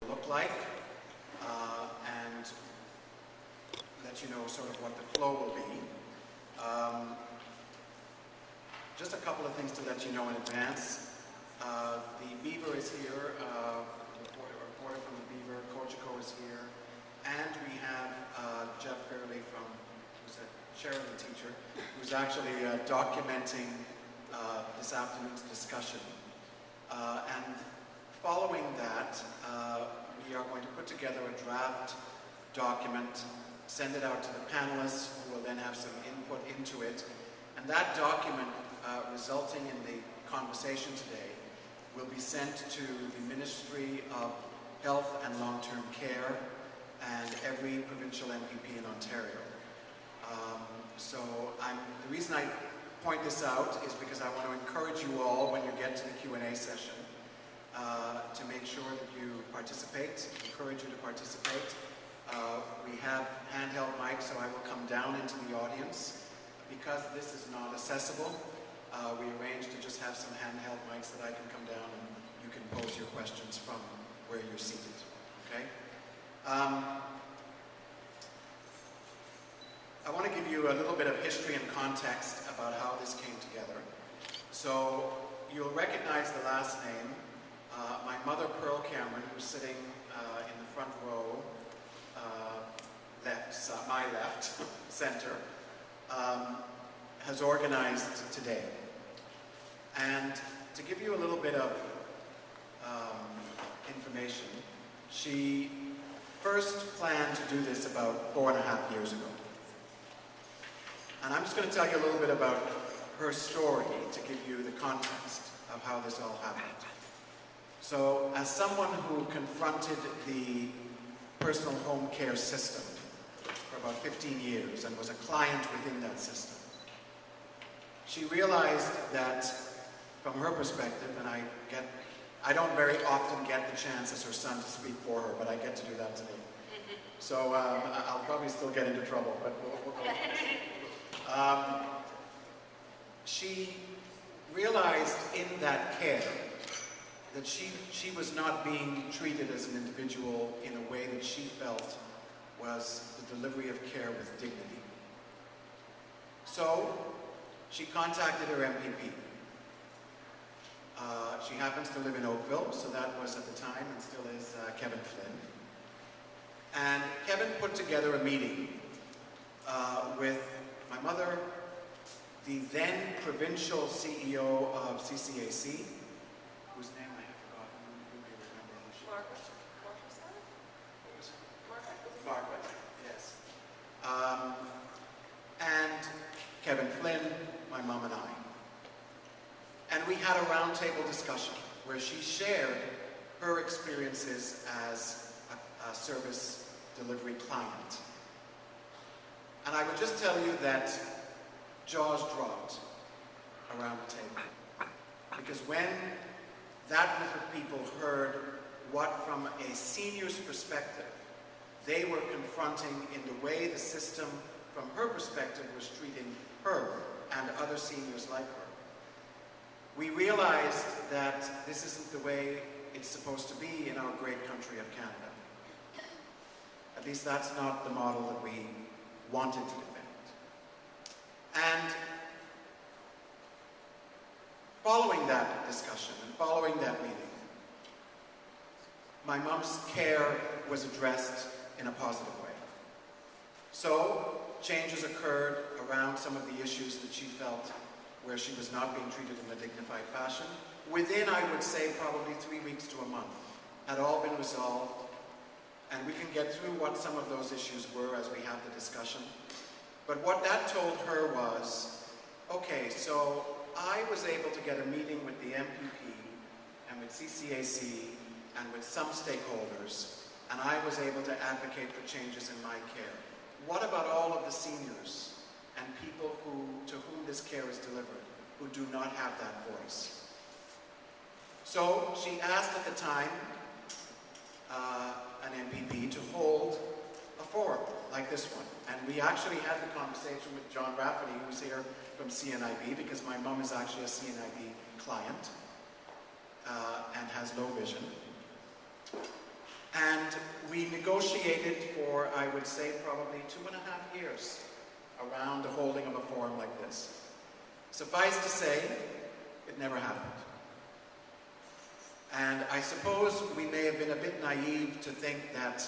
look like, and let you know sort of what the flow will be. Just a couple of things to let you know in advance. The Beaver is here, a reporter from the Beaver, Kochiko is here, and we have Jeff Fairley from, who's a Sheridan teacher, who's actually documenting this afternoon's discussion. And following that, we are going to put together a draft document, send it out to the panelists, who will then have some input into it. And that document, resulting in the conversation today, will be sent to the Ministry of Health and Long-Term Care and every provincial MPP in Ontario. The reason I point this out is because I want to encourage you all, when you get to the Q&A session, to make sure that you participate, encourage you to participate. We have handheld mics, so I will come down into the audience. Because this is not accessible, we arranged to just have some handheld mics that I can come down and you can pose your questions from where you're seated, okay? I want to give you a little bit of history and context about how this came together. So you'll recognize the last name. My mother, Pearl Cameron, who's sitting in the front row, my left, center, has organized today. And to give you a little bit of information, she first planned to do this about 4.5 years ago. And I'm just going to tell you a little bit about her story to give you the context of how this all happened. So, as someone who confronted the personal home care system for about 15 years and was a client within that system, she realized that, from her perspective, and I don't very often get the chance as her son to speak for her, but I get to do that today. So I'll probably still get into trouble, but we'll go. She realized in that care that she was not being treated as an individual in a way that she felt was the delivery of care with dignity. So she contacted her MPP. She happens to live in Oakville, so that was at the time and still is Kevin Flynn. And Kevin put together a meeting with my mother, the then provincial CEO of CCAC, whose name I have forgotten. You may remember. Margaret, yes. And Kevin Flynn, my mom and I. And we had a roundtable discussion where she shared her experiences as a service delivery client. And I would just tell you that jaws dropped around the table. Because when that group of people heard what, from a senior's perspective, they were confronting in the way the system, from her perspective, was treating her and other seniors like her, we realized that this isn't the way it's supposed to be in our great country of Canada. At least that's not the model that we wanted to defend. And following that discussion and following that meeting, my mom's care was addressed in a positive way. So changes occurred around some of the issues that she felt where she was not being treated in a dignified fashion. Within, I would say, probably 3 weeks to a month, had all been resolved. And we can get through what some of those issues were as we have the discussion. But what that told her was, okay, so I was able to get a meeting with the MPP and with CCAC and with some stakeholders, and I was able to advocate for changes in my care. What about all of the seniors and people to whom this care is delivered, who do not have that voice? So she asked at the time an MPP to hold a forum like this one. And we actually had the conversation with John Rafferty, who's here from CNIB, because my mom is actually a CNIB client and has low vision. And we negotiated for, I would say, probably 2.5 years around the holding of a forum like this. Suffice to say, it never happened. And I suppose we may have been a bit naive to think that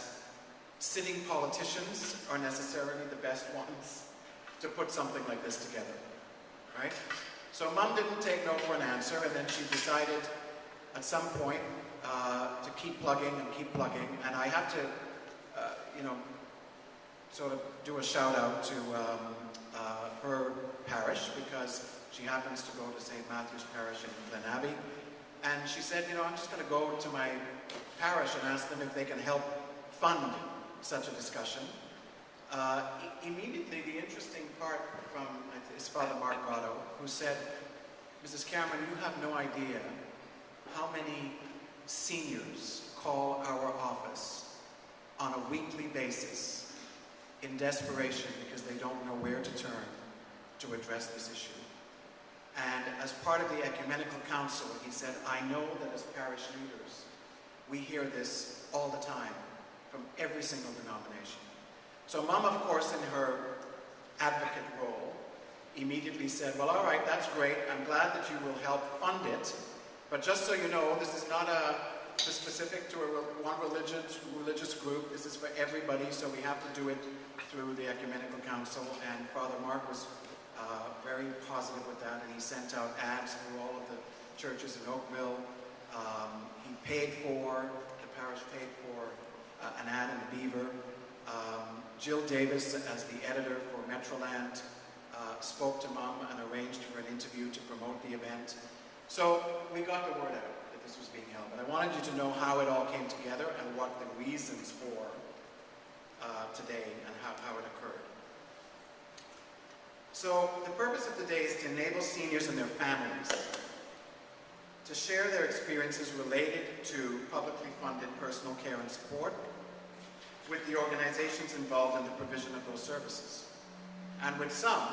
sitting politicians are necessarily the best ones to put something like this together, right? So Mum didn't take no for an answer, and then she decided at some point to keep plugging, and I have to, sort of do a shout out to her parish, because she happens to go to St. Matthew's Parish in Glen Abbey, and she said, I'm just going to go to my parish and ask them if they can help fund such a discussion. Immediately, the interesting part from is Father Mark Gatto, who said, Mrs. Cameron, you have no idea how many seniors call our office on a weekly basis in desperation because they don't know where to turn to address this issue. And as part of the Ecumenical Council, he said, I know that as parish leaders, we hear this all the time from every single denomination. So Mum, of course, in her advocate role, immediately said, well, all right, that's great. I'm glad that you will help fund it. But just so you know, this is not specific to one religious group. This is for everybody, so we have to do it through the Ecumenical Council. And Father Mark was very positive with that, and he sent out ads through all of the churches in Oakville. The parish paid for an ad in the Beaver. Jill Davis, as the editor for Metroland, spoke to Mum and arranged for an interview to promote the event. So we got the word out that this was being held. But I wanted you to know how it all came together and what the reasons for today and how it occurred. So the purpose of today is to enable seniors and their families to share their experiences related to publicly funded personal care and support with the organizations involved in the provision of those services, and with some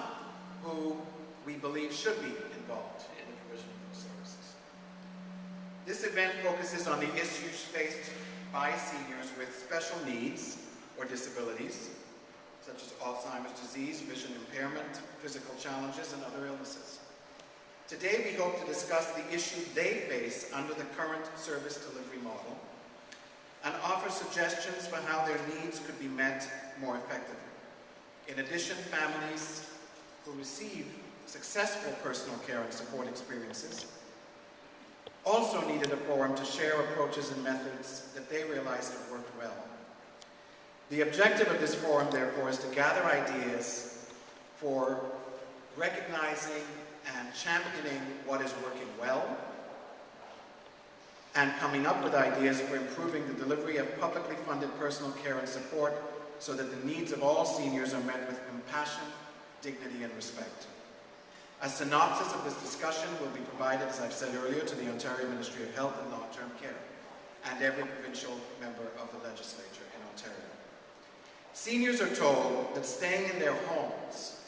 who we believe should be involved in the provision of those services. This event focuses on the issues faced by seniors with special needs or disabilities, such as Alzheimer's disease, vision impairment, physical challenges, and other illnesses. Today we hope to discuss the issue they face under the current service delivery model and offer suggestions for how their needs could be met more effectively. In addition, families who receive successful personal care and support experiences also needed a forum to share approaches and methods that they realize have worked well. The objective of this forum, therefore, is to gather ideas for recognizing and championing what is working well, and coming up with ideas for improving the delivery of publicly funded personal care and support so that the needs of all seniors are met with compassion, dignity, and respect. A synopsis of this discussion will be provided, as I've said earlier, to the Ontario Ministry of Health and Long-Term Care and every provincial member of the legislature in Ontario. Seniors are told that staying in their homes,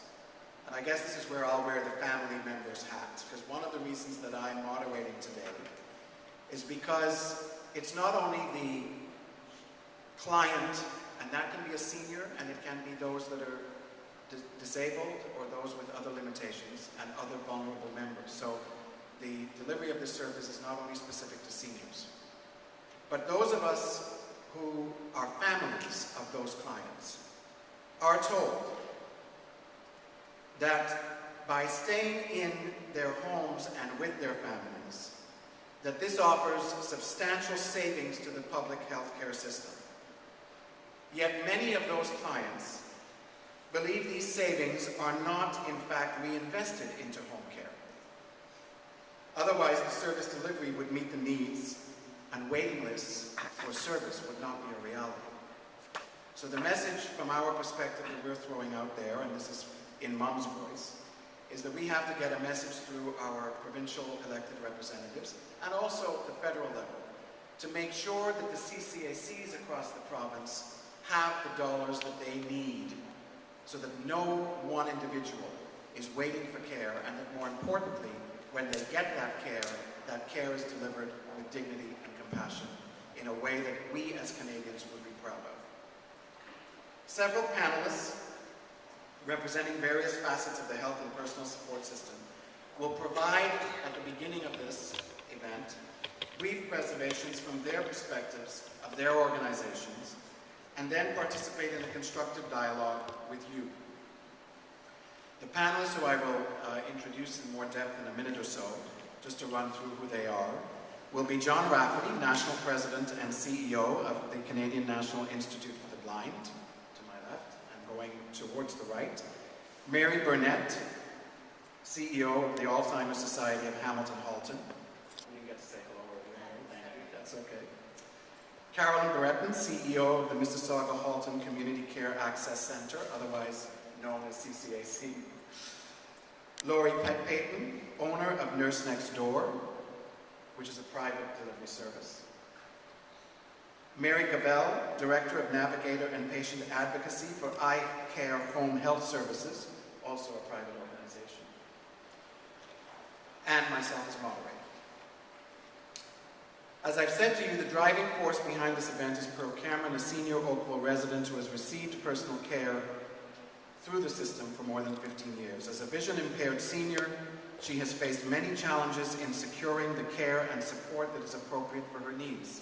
and I guess this is where I'll wear the family member's hat, because one of the reasons that I'm moderating today is because it's not only the client, and that can be a senior, and it can be those that are disabled or those with other limitations and other vulnerable members. So the delivery of this service is not only specific to seniors, but those of us who are families of those clients are told that by staying in their homes and with their families, that this offers substantial savings to the public health care system. Yet many of those clients believe these savings are not, in fact, reinvested into home care. Otherwise, the service delivery would meet the needs, and waiting lists for service would not be a reality. So the message from our perspective that we're throwing out there, and this is in Mum's voice, is that we have to get a message through our provincial elected representatives and also the federal level to make sure that the CCACs across the province have the dollars that they need so that no one individual is waiting for care, and that more importantly, when they get that care is delivered with dignity and compassion in a way way that we as Canadians would be proud of. Several panelists representing various facets of the health and personal support system will provide, at the beginning of this event, brief presentations from their perspectives of their organizations, and then participate in a constructive dialogue with you. The panelists, who I will introduce in more depth in a minute or so, just to run through who they are, will be John Rafferty, National President and CEO of the Canadian National Institute for the Blind, to my left, and going towards the right. Mary Burnett, CEO of the Alzheimer Society of Hamilton Halton. You get to say hello over there. Thank you. That's okay. Carolyn Brereton, CEO of the Mississauga Halton Community Care Access Centre, otherwise known as CCAC. Laurie Payton, owner of Nurse Next Door, which is a private delivery service. Mary Gavell, Director of Navigator and Patient Advocacy for Eye Care Home Health Services, also a private organization. And myself as moderator. As I've said to you, the driving force behind this event is Pearl Cameron, a senior Oakville resident who has received personal care through the system for more than 15 years. As a vision-impaired senior, she has faced many challenges in securing the care and support that is appropriate for her needs.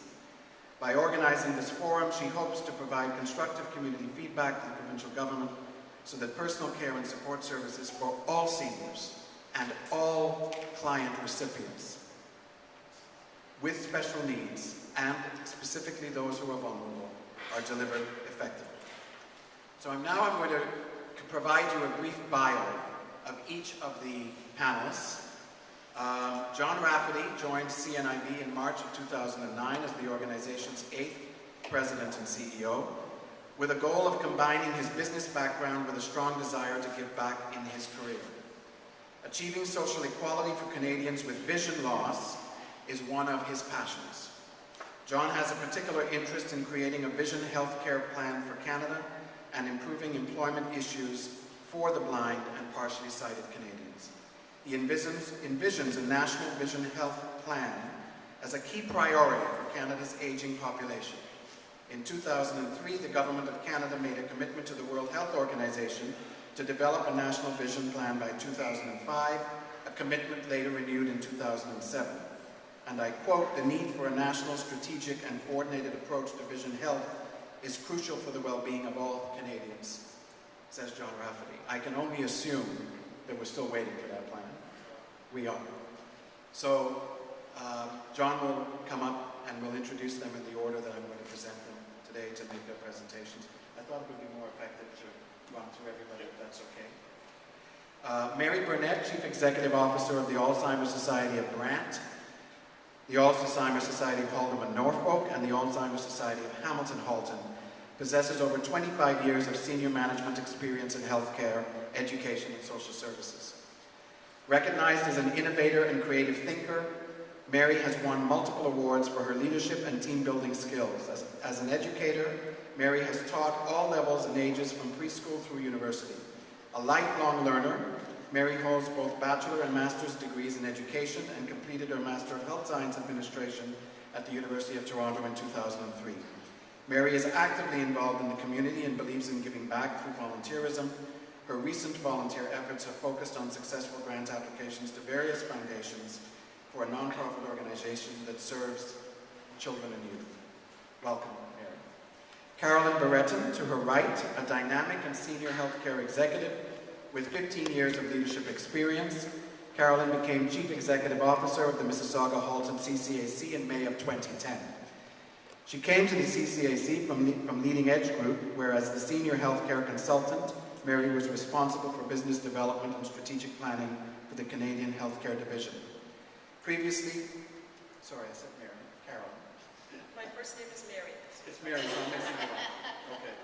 By organizing this forum, she hopes to provide constructive community feedback to the provincial government so that personal care and support services for all seniors and all client recipients with special needs, and specifically those who are vulnerable, are delivered effectively. So I'm going to provide you a brief bio of each of the panelists. John Rafferty joined CNIB in March of 2009 as the organization's 8th president and CEO, with a goal of combining his business background with a strong desire to give back in his career. Achieving social equality for Canadians with vision loss is one of his passions. John has a particular interest in creating a vision healthcare plan for Canada and improving employment issues for the blind and partially sighted Canadians. He envisions a national vision health plan as a key priority for Canada's aging population. In 2003, the Government of Canada made a commitment to the World Health Organization to develop a national vision plan by 2005, a commitment later renewed in 2007. And I quote, "The need for a national strategic and coordinated approach to vision health is crucial for the well-being of all Canadians," says John Rafferty. I can only assume that we're still waiting for that plan. We are. So John will come up and we'll introduce them in the order that I'm going to present them today to make their presentations. I thought it would be more effective to run through everybody, if that's okay. Mary Burnett, Chief Executive Officer of the Alzheimer Society of Brant, the Alzheimer Society of Halton and Norfolk, and the Alzheimer Society of Hamilton Halton, possesses over 25 years of senior management experience in healthcare, education, and social services. Recognized as an innovator and creative thinker, Mary has won multiple awards for her leadership and team-building skills. As an educator, Mary has taught all levels and ages from preschool through university. A lifelong learner, Mary holds both bachelor and master's degrees in education and completed her Master of Health Science Administration at the University of Toronto in 2003. Mary is actively involved in the community and believes in giving back through volunteerism. Her recent volunteer efforts have focused on successful grant applications to various foundations for a non-profit organization that serves children and youth. Welcome, Mary. Carolyn Brereton, to her right, a dynamic and senior healthcare executive with 15 years of leadership experience. Carolyn became Chief Executive Officer of the Mississauga Halton CCAC in May of 2010. She came to the CCAC from Leading Edge Group, where as the Senior Healthcare Consultant, Mary was responsible for business development and strategic planning for the Canadian Healthcare Division. Previously, sorry, I said Mary, Carolyn. My first name is Mary. It's Mary, so I'm mixing it up. Okay.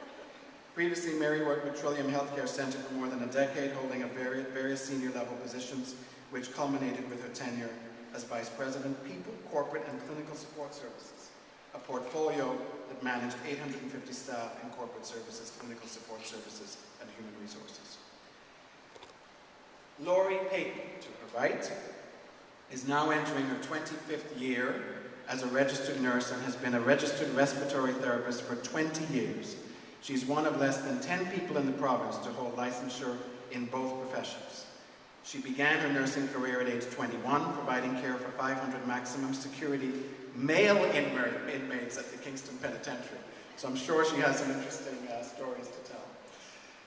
Previously, Mary worked with Trillium Healthcare Centre for more than a decade, holding various senior level positions, which culminated with her tenure as Vice President, People, Corporate and Clinical Support Services, a portfolio that managed 850 staff in corporate services, clinical support services, and human resources. Laurie Payton, to her right, is now entering her 25th year as a registered nurse and has been a registered respiratory therapist for 20 years. She's one of less than 10 people in the province to hold licensure in both professions. She began her nursing career at age 21, providing care for 500 maximum security male inmates at the Kingston Penitentiary. So I'm sure she has some interesting stories to tell.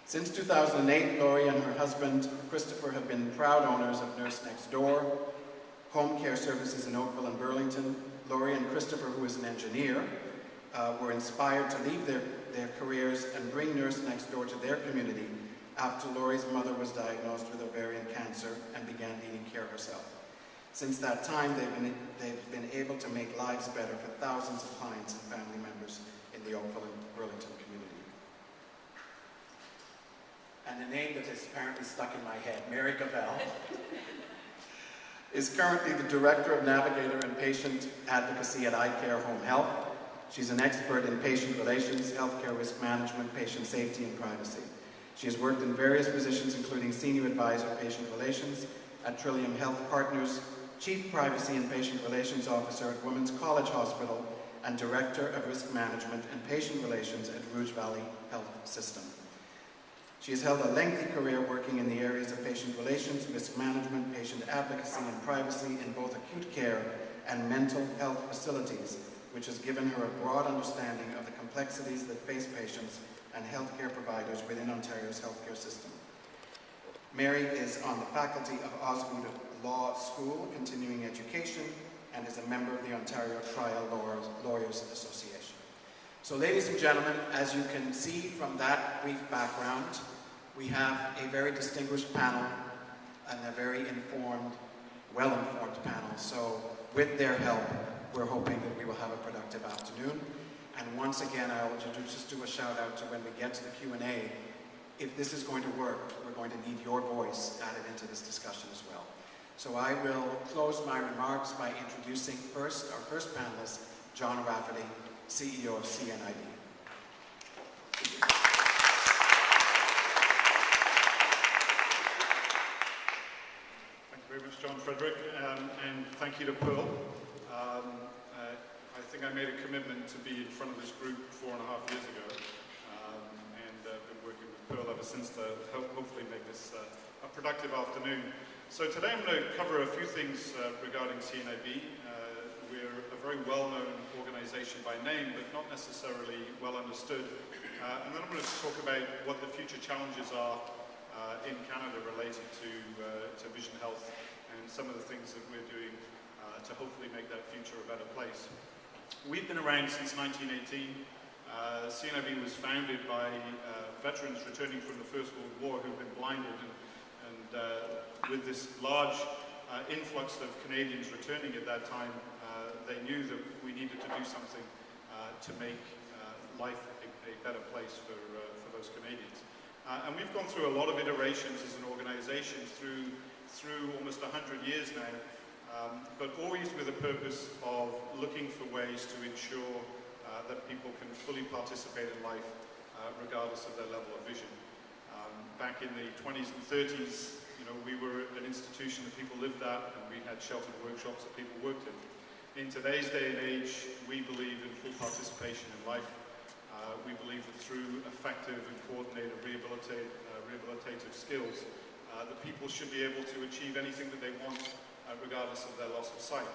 Since 2008, Laurie and her husband, Christopher, have been proud owners of Nurse Next Door, home care services in Oakville and Burlington. Laurie and Christopher, who is an engineer, were inspired to leave their careers and bring Nurse Next Door to their community after Laurie's mother was diagnosed with ovarian cancer and began needing care herself. Since that time, they've been able to make lives better for thousands of clients and family members in the Oakville and Burlington community. And the name that is apparently stuck in my head, Mary Gavell, is currently the Director of Navigator and Patient Advocacy at iCare Home Health. She's an expert in patient relations, healthcare risk management, patient safety, and privacy. She has worked in various positions, including Senior Advisor Patient Relations at Trillium Health Partners, Chief Privacy and Patient Relations Officer at Women's College Hospital, and Director of Risk Management and Patient Relations at Rouge Valley Health System. She has held a lengthy career working in the areas of patient relations, risk management, patient advocacy, and privacy in both acute care and mental health facilities, which has given her a broad understanding of the complexities that face patients and healthcare providers within Ontario's healthcare system. Mary is on the faculty of Osgood Law School, continuing education, and is a member of the Ontario Trial Lawyers Association. So ladies and gentlemen, as you can see from that brief background, we have a very distinguished panel and a very informed, well-informed panel. So with their help, we're hoping that we will have a productive afternoon. And once again, I will just do a shout out to when we get to the Q&A. If this is going to work, we're going to need your voice added into this discussion as well. So I will close my remarks by introducing our first panelist, John Rafferty, CEO of CNIB. Thank you very much, John Frederick, and thank you to Pearl. I think I made a commitment to be in front of this group 4.5 years ago, and been working with Pearl ever since to hopefully make this a productive afternoon. So today I'm going to cover a few things regarding CNIB. We're a very well-known organization by name, but not necessarily well understood. And then I'm going to talk about what the future challenges are in Canada related to vision health and some of the things that we're doing to hopefully make that future a better place. We've been around since 1918. CNIB was founded by veterans returning from the First World War who've been blinded, and with this large influx of Canadians returning at that time, they knew that we needed to do something to make life a better place for those Canadians. And we've gone through a lot of iterations as an organization through almost 100 years now, but always with a purpose of looking for ways to ensure that people can fully participate in life regardless of their level of vision. Back in the 20s and 30s, we were an institution that people lived at, and we had sheltered workshops that people worked in. In today's day and age, we believe in full participation in life. We believe that through effective and coordinated rehabilitative skills, that people should be able to achieve anything that they want, regardless of their loss of sight.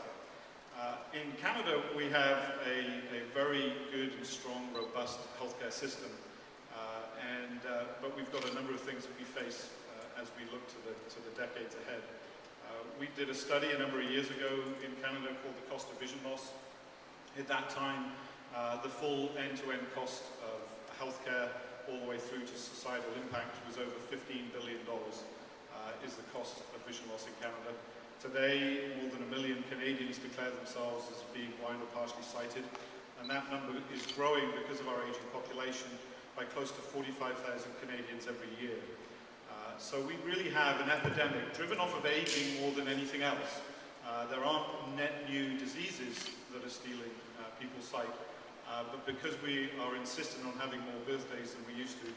In Canada, we have a very good and strong, robust healthcare system, but we've got a number of things that we face as we look to the decades ahead. We did a study a number of years ago in Canada called the cost of vision loss. At that time, the full end-to-end cost of healthcare all the way through to societal impact was over $15 billion is the cost of vision loss in Canada. Today, more than 1 million Canadians declare themselves as being blind or partially sighted, and that number is growing because of our aging population by close to 45,000 Canadians every year. So we really have an epidemic driven off of aging more than anything else. There aren't net new diseases that are stealing people's sight, but because we are insistent on having more birthdays than we used to,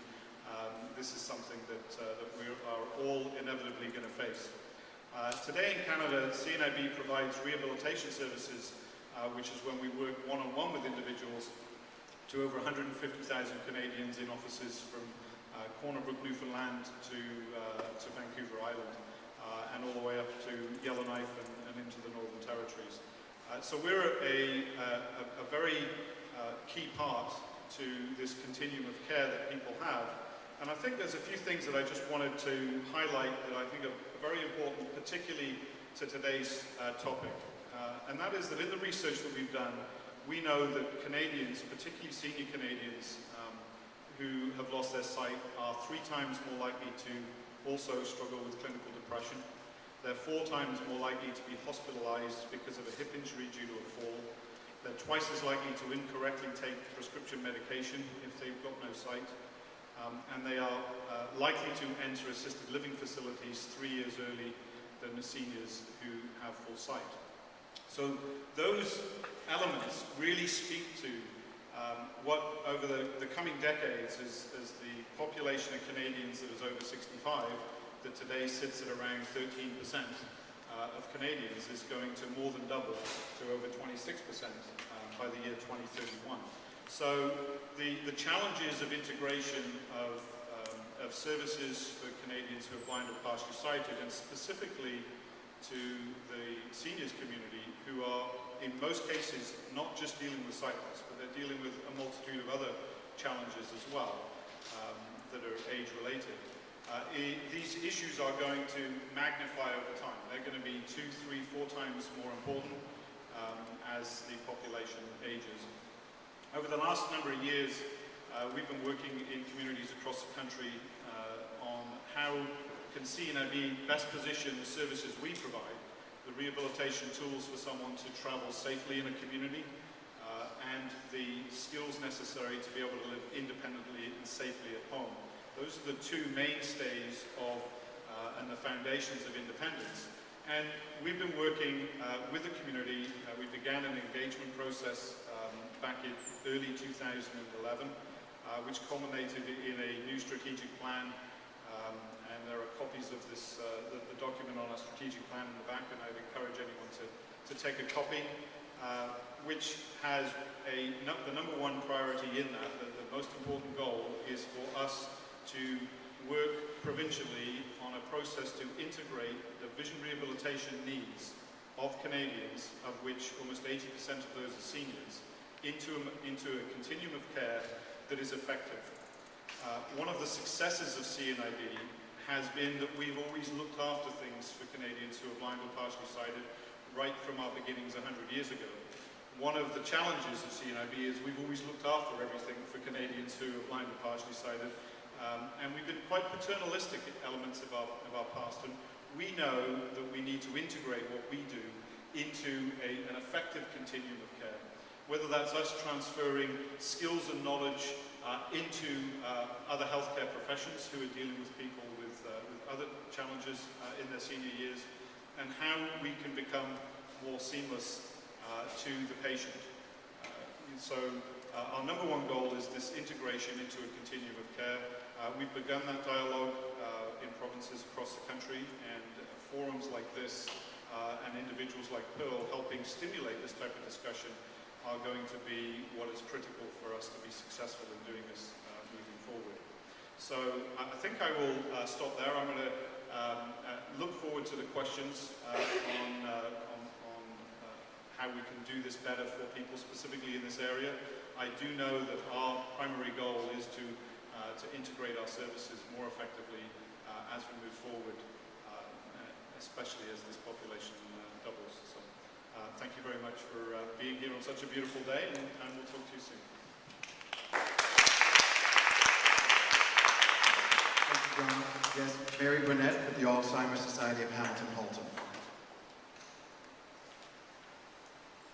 this is something that we are all inevitably going to face. Today in Canada, CNIB provides rehabilitation services which is when we work one-on-one with individuals, to over 150,000 Canadians in offices from Corner Brook, Newfoundland to Vancouver Island, and all the way up to Yellowknife and into the Northern Territories. So we're a very key part to this continuum of care that people have. And I think there's a few things that I just wanted to highlight that I think are very important, particularly to today's topic. And that is that in the research that we've done, we know that Canadians, particularly senior Canadians who have lost their sight, are 3 times more likely to also struggle with clinical depression. They're 4 times more likely to be hospitalized because of a hip injury due to a fall. They're twice as likely to incorrectly take prescription medication if they've got no sight. And they are likely to enter assisted living facilities 3 years early than the seniors who have full sight. So those elements really speak to what over the coming decades as the population of Canadians that is over 65, that today sits at around 13% of Canadians, is going to more than double to over 26% by the year 2031. So the challenges of integration of services for Canadians who are blind or partially sighted, and specifically to the seniors community, who are in most cases not just dealing with sight loss, but they're dealing with a multitude of other challenges as well that are age-related. These issues are going to magnify over time. They're going to be 2, 3, 4 times more important as the population ages. Over the last number of years, we've been working in communities across the country on how can CNIB best position the services we provide, the rehabilitation tools for someone to travel safely in a community, and the skills necessary to be able to live independently and safely at home. Those are the 2 mainstays of and the foundations of independence. And we've been working with the community. We began an engagement process back in early 2011, which culminated in a new strategic plan. And there are copies of this, the document on our strategic plan in the back, and I'd encourage anyone to take a copy, which has the number 1 priority in that. The most important goal is for us to work provincially on a process to integrate the vision rehabilitation needs of Canadians, of which almost 80% of those are seniors, into a continuum of care that is effective. One of the successes of CNIB has been that we've always looked after things for Canadians who are blind or partially sighted right from our beginnings 100 years ago. One of the challenges of CNIB is we've always looked after everything for Canadians who are blind or partially sighted, and we've been quite paternalistic at elements of our past, and we know that we need to integrate what we do into an effective continuum of care. Whether that's us transferring skills and knowledge into other healthcare professions who are dealing with people with other challenges in their senior years, and how we can become more seamless to the patient. So our number 1 goal is this integration into a continuum of care. We've begun that dialogue in provinces across the country, and forums like this and individuals like Pearl helping stimulate this type of discussion are going to be what is critical for us to be successful in doing this moving forward. So I think I will stop there. I'm going to look forward to the questions on how we can do this better for people specifically in this area. I do know that our primary goal is to integrate our services more effectively as we move forward, especially as this population doubles. So thank you very much for being here on such a beautiful day, and we'll talk to you soon. Thank you, John. Yes, Mary Burnett with the Alzheimer Society of Hamilton Halton.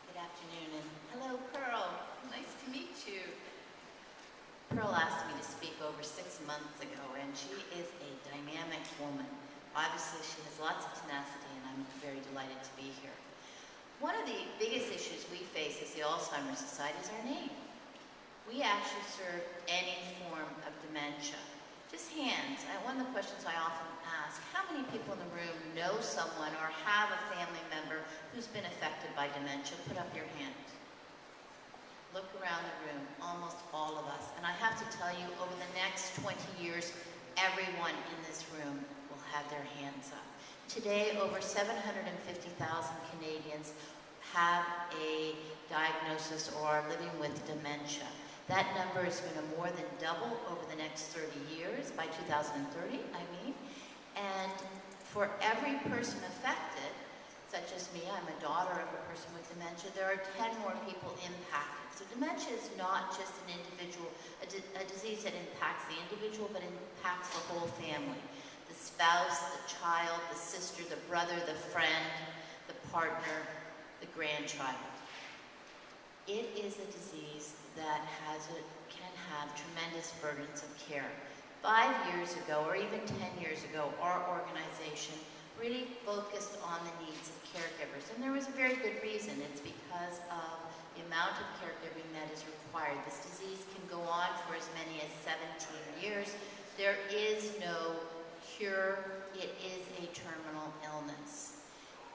Good afternoon, and hello, Pearl. Nice to meet you. Pearl asked me to speak over 6 months ago, and she is a dynamic woman. Obviously, she has lots of tenacity, and I'm very delighted to be here. One of the biggest issues we face as the Alzheimer Society is our name. We actually serve any form of dementia. Just hands. One of the questions I often ask, how many people in the room know someone or have a family member who's been affected by dementia? Put up your hand. Look around the room, almost all of us. And I have to tell you, over the next 20 years, everyone in this room will have their hands up. Today, over 750,000 Canadians have a diagnosis or are living with dementia. That number is going to more than double over the next 30 years, by 2030, I mean. And for every person affected, such as me, I'm a daughter of a person with dementia, there are 10 more people impacted. So dementia is not just an individual, a disease that impacts the individual, but impacts the whole family. The spouse, the child, the sister, the brother, the friend, the partner, the grandchild. It is a disease that can have tremendous burdens of care. 5 years ago, or even 10 years ago, our organization really focused on the needs of caregivers. And there was a very good reason. It's because of the amount of caregiving that is required. This disease can go on for as many as 17 years. There is no cure. It is a terminal illness.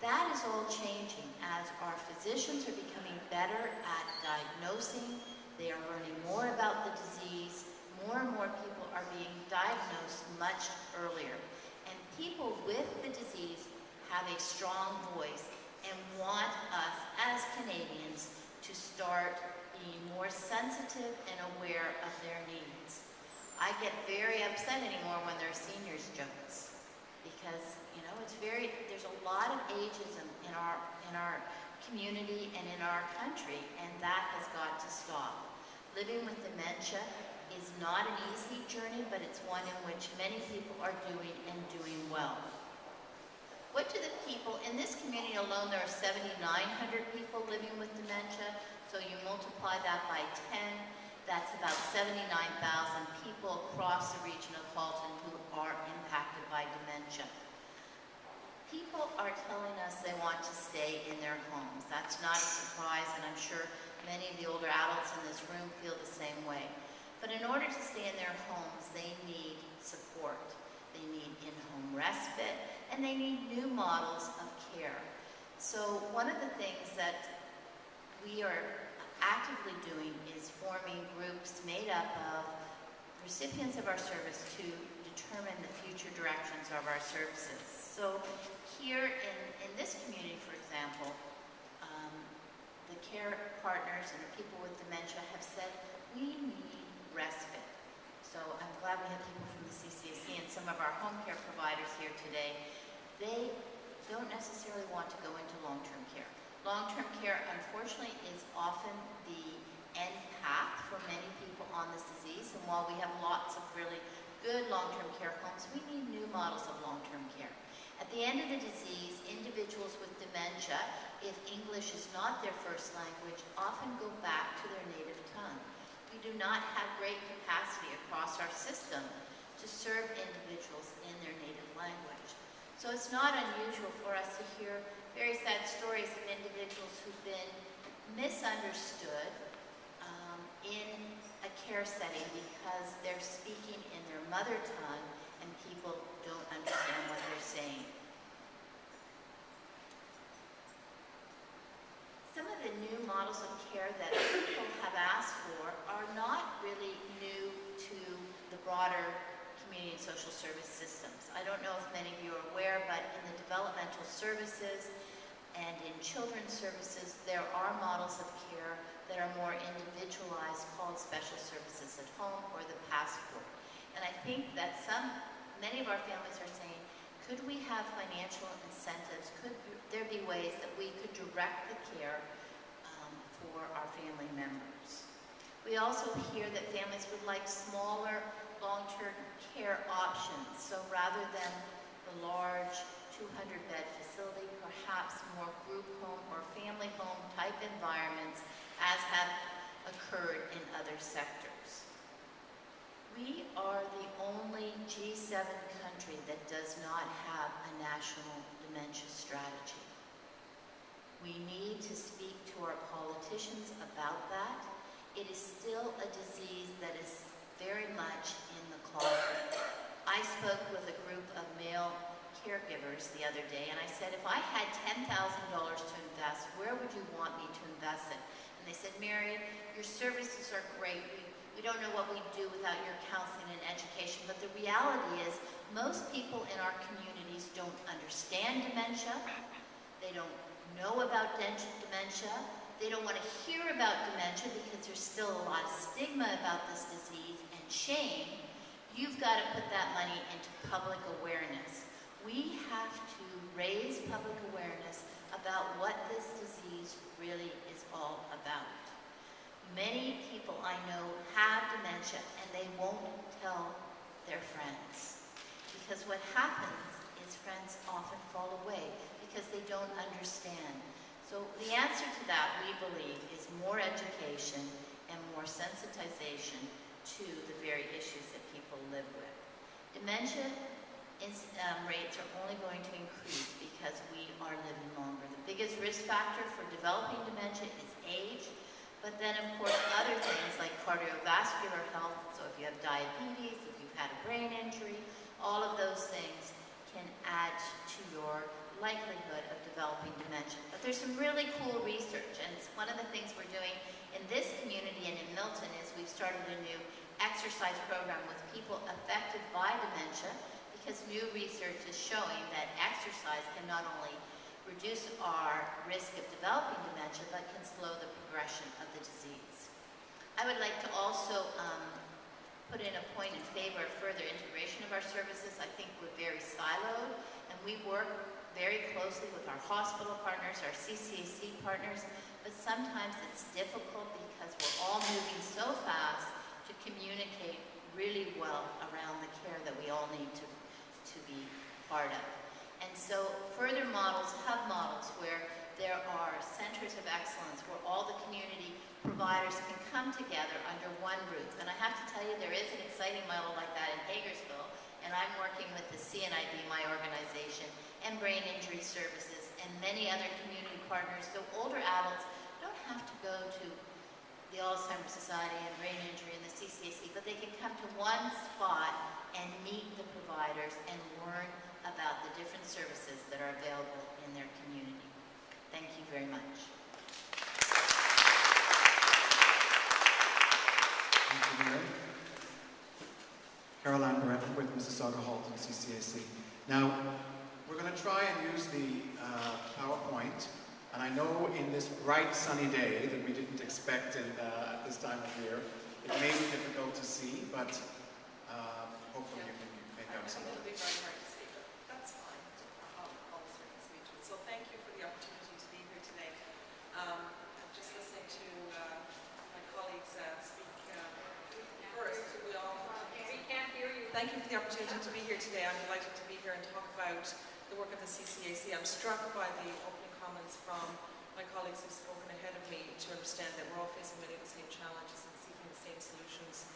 That is all changing as our physicians are becoming better at diagnosing. They are learning more about the disease. More and more people are being diagnosed much earlier. And people with the disease have a strong voice and want us as Canadians to start being more sensitive and aware of their needs. I get very upset anymore when there are seniors jokes because, you know, there's a lot of ageism in our community and in our country, and that has got to stop. Living with dementia is not an easy journey, but it's one in which many people are doing and doing well. What do the people, in this community alone, there are 7,900 people living with dementia, so you multiply that by 10, that's about 79,000 people across the region of Halton who are impacted by dementia. People are telling us they want to stay in their homes. That's not a surprise, and I'm sure many of the older adults in this room feel the same way. But in order to stay in their homes, they need support. They need in-home respite, and they need new models of care. So one of the things that we are actively doing is forming groups made up of recipients of our service to determine the future directions of our services. So here in this community, for example, the care partners and the people with dementia have said, we need respite. So I'm glad we have people from the CCAC and some of our home care providers here today. They don't necessarily want to go into long-term care. Long-term care, unfortunately, is often the end path for many people on this disease. And while we have lots of really good long-term care homes, we need new models of long-term care. At the end of the disease, individuals with dementia, if English is not their first language, often go back to their native tongue. We do not have great capacity across our system to serve individuals in their native language. So it's not unusual for us to hear very sad stories of individuals who've been misunderstood in a care setting because they're speaking in their mother tongue and people don't understand what they're saying. Some of the new models of care that people have asked for are not really new to the broader community and social service systems. I don't know if many of you are aware, but in the developmental services and in children's services, there are models of care that are more individualized, called special services at home or the passport. And I think that many of our families are saying, could we have financial incentives? Could there be ways that we could direct the care for our family members? We also hear that families would like smaller long-term care options. So rather than the large 200-bed facility, perhaps more group home or family home type environments as have occurred in other sectors. We are the only G7 country that does not have a national dementia strategy. We need to speak to our politicians about that. It is still a disease that is very much in the closet. I spoke with a group of male caregivers the other day, and I said, if I had $10,000 to invest, where would you want me to invest it? And they said, Mary, your services are great. We don't know what we'd do without your counseling and education, but the reality is most people in our communities don't understand dementia. They don't know about dementia. They don't want to hear about dementia because there's still a lot of stigma about this disease and shame. You've got to put that money into public awareness. We have to raise public awareness about what this disease really is all about. Many people I know have dementia and they won't tell their friends. Because what happens is friends often fall away because they don't understand. So the answer to that, we believe, is more education and more sensitization to the very issues that people live with. Dementia rates are only going to increase because we are living longer. The biggest risk factor for developing dementia is age, but then of course other things like cardiovascular health, so if you have diabetes, if you've had a brain injury, all of those things can add to your likelihood of developing dementia. But there's some really cool research, and it's one of the things we're doing in this community and in Milton is we've started a new exercise program with people affected by dementia, because new research is showing that exercise can not only reduce our risk of developing dementia, but can slow the progression of the disease. I would like to also put in a point in favor of further integration of our services. I think we're very siloed, and we work very closely with our hospital partners, our CCAC partners, but sometimes it's difficult because we're all moving so fast to communicate really well around the care that we all need to be part of. And so further models, hub models, where there are centers of excellence where all the community providers can come together under one roof. And I have to tell you, there is an exciting model like that in Hagersville, and I'm working with the CNIB, my organization, and Brain Injury Services, and many other community partners, so older adults don't have to go to the Alzheimer Society and Brain Injury and the CCAC, but they can come to one spot and meet the providers and learn about the different services that are available in their community. Thank you very much. Thank you, Mary. Caroline Barrett with Mississauga Halton CCAC. Now, we're going to try and use the PowerPoint, and I know in this bright sunny day that we didn't expect at this time of year, it may be difficult to see, but hopefully you can make out some of It'll it. be very hard to see, but that's fine. I'll certainly speak to it. So thank you for the opportunity to be here today. I'm just listening to my colleagues speak first. We can't hear you. Thank you for the opportunity to be here today. I'm delighted to be here and talk about the work of the CCAC. I'm struck by the opening comments from my colleagues who've spoken ahead of me to understand that we're all facing many of the same challenges and seeking the same solutions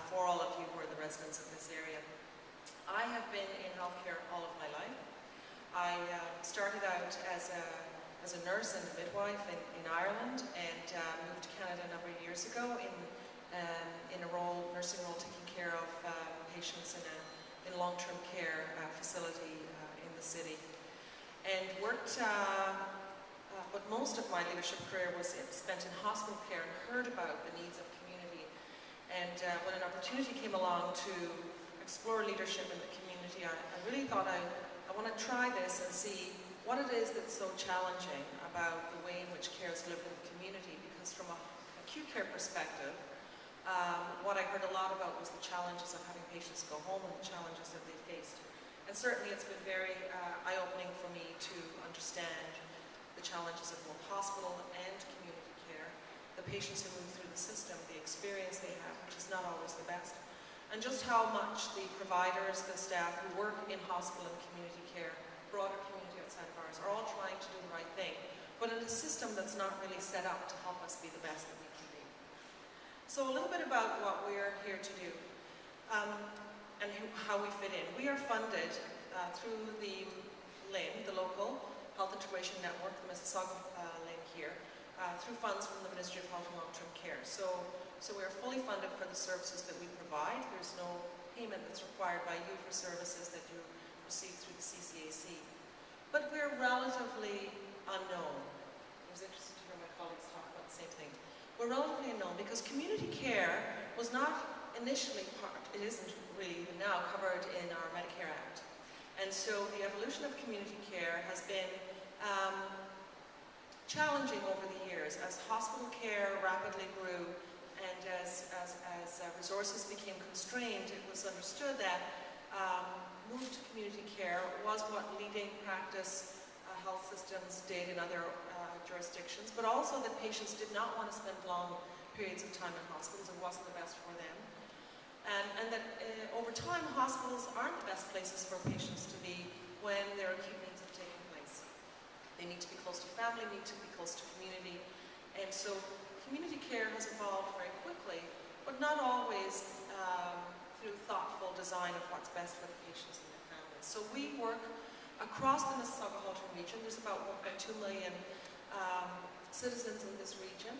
for all of you who are the residents of this area. I have been in healthcare all of my life. I started out as a nurse and a midwife in Ireland, and moved to Canada a number of years ago in a nursing role taking care of patients in long-term care facility in the city. And worked, but most of my leadership career was spent in hospital care and heard about the needs of community. And when an opportunity came along to explore leadership in the community, I really thought I want to try this and see what it is that's so challenging about the way in which care is lived in the community. Because from an acute care perspective, what I heard a lot about was the challenges of having patients go home and the challenges that they faced. And certainly it's been very eye-opening for me to understand the challenges of both hospital and community care, the patients who move through the system, the experience they have, which is not always the best, and just how much the providers, the staff who work in hospital and community care, broader community outside of ours, are all trying to do the right thing, but in a system that's not really set up to help us be the best that we can be. So a little bit about what we're here to do. And how we fit in. We are funded through the LIN, the Local Health Integration Network, the Mississauga LIN here, through funds from the Ministry of Health and Long-Term Care. So So we're fully funded for the services that we provide. There's no payment that's required by you for services that you receive through the CCAC. But we're relatively unknown. It was interesting to hear my colleagues talk about the same thing. We're relatively unknown because community care was not initially part, it isn't really even now, covered in our Medicare Act. And so the evolution of community care has been challenging over the years as hospital care rapidly grew and as resources became constrained. It was understood that move to community care was what leading practice health systems did in other jurisdictions, but also that patients did not want to spend long periods of time in hospitals. It wasn't the best for them. And that over time, hospitals aren't the best places for patients to be when their acute needs have taken place. They need to be close to family, need to be close to community. And so community care has evolved very quickly, but not always through thoughtful design of what's best for the patients and their families. So we work across the Mississauga-Halton region. There's about 1.2 million citizens in this region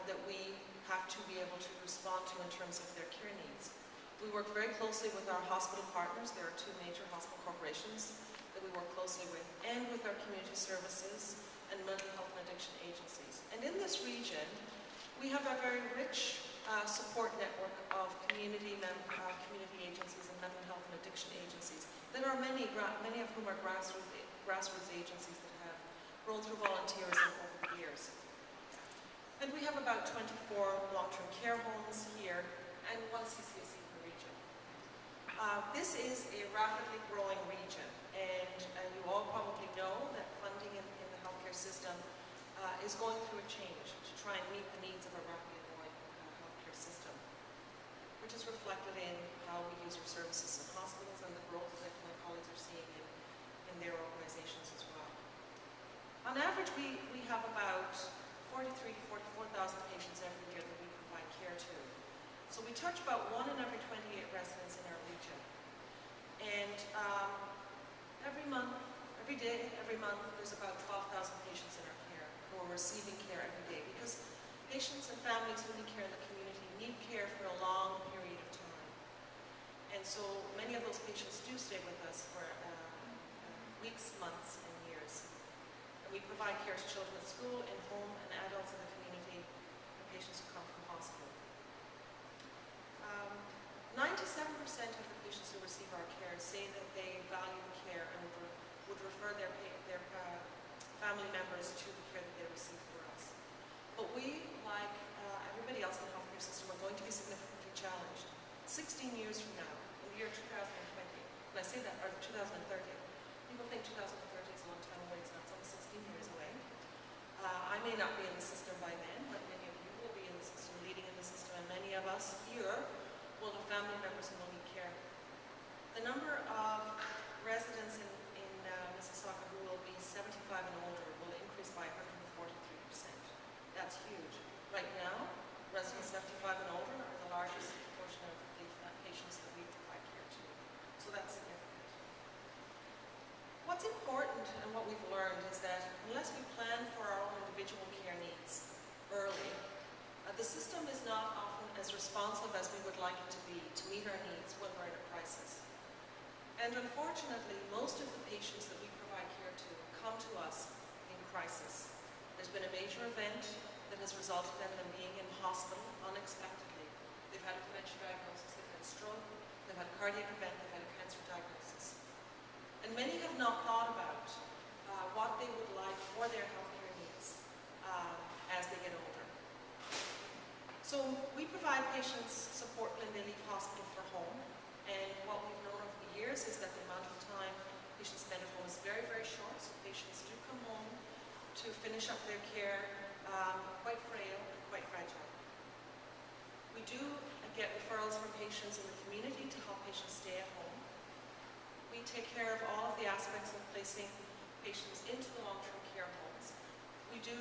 that we have to be able to respond to in terms of their care needs. We work very closely with our hospital partners. There are two major hospital corporations that we work closely with, and with our community services and mental health and addiction agencies. And in this region, we have a very rich support network of community agencies and mental health and addiction agencies. There are many of whom are grassroots agencies that have rolled through volunteerism over the years. And we have about 24 long-term care homes here and one CCAC per region. This is a rapidly growing region, and you all probably know that funding in the healthcare system is going through a change to try and meet the needs of a rapidly growing healthcare system, which is reflected in how we use our services in hospitals and the growth that my colleagues are seeing in their organizations as well. On average, we have about 43,000 to 44,000 patients every year that we provide care to. So we touch about 1 in every 28 residents in our region. And every month, every day, every month, there's about 12,000 patients in our care who are receiving care every day, because patients and families who need care in the community need care for a long period of time. And so many of those patients do stay with us for weeks, months, and years. And we provide care to children at school, in home, and adults in the community, and patients who come from hospital. 97% of the patients who receive our care say that they value the care and would refer their family members to the care that they receive for us. But we, like everybody else in the healthcare system, are going to be significantly challenged. 16 years from now, in the year 2020, and I say that, or 2030, people think 2030 is a long time away. It's not. It's only 16 years away. I may not be in the system by then, but many of you will be in the system, leading in the system, and many of us here will have family members who will need care. The number of residents in Mississauga who will be 75 and older will increase by 143%. That's huge. Right now, residents 75 and older are the largest portion of the patients that we provide care to. So that's significant. What's important and what we've learned is that unless we plan for our own individual care needs early, the system is not often as responsive as we would like it to be to meet our needs when we're in a crisis. And unfortunately, most of the patients that we provide care to come to us in crisis. There's been a major event that has resulted in them being in hospital unexpectedly. They've had a dementia diagnosis, they've had a stroke, they've had a cardiac event, they've had a cancer diagnosis. And many have not thought about what they would like for their healthcare needs as they get older. So we provide patients support when they leave hospital for home, and what we've known over the years is that the amount of time patients spend at home is very, very short, so patients do come home to finish up their care quite frail and quite fragile. We do get referrals from patients in the community to help patients stay at home. We take care of all of the aspects of placing patients into the long-term care homes. We do